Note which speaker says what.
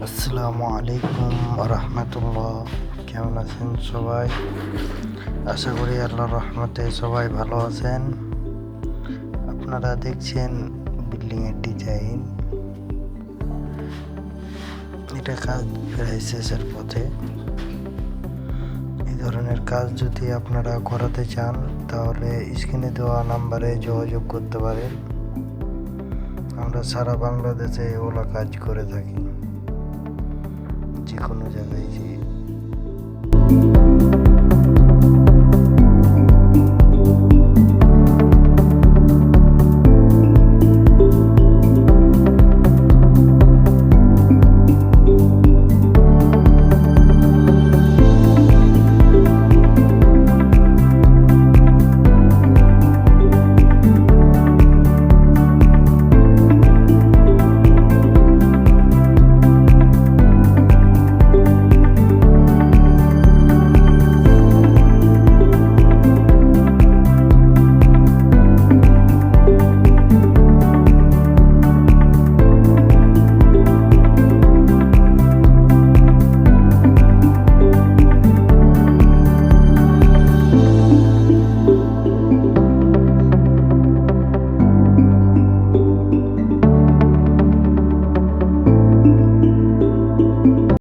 Speaker 1: আসসালামু আলাইকুম রহমতুল্লাহ। কেমন আছেন সবাই? আশা করি আল্লাহর রহমতে সবাই ভালো আছেন। আপনারা দেখছেন বিল্ডিংয়ের ডিজাইন, এটা কাজ প্রায় শেষের পথে। এই ধরনের কাজ যদি আপনারা করাতে চান তাহলে স্ক্রিনে দেওয়া নাম্বারে যোগাযোগ করতে পারেন। আমরা সারা বাংলাদেশে ওলা কাজ করে থাকি, যে কোনো জায়গায় যে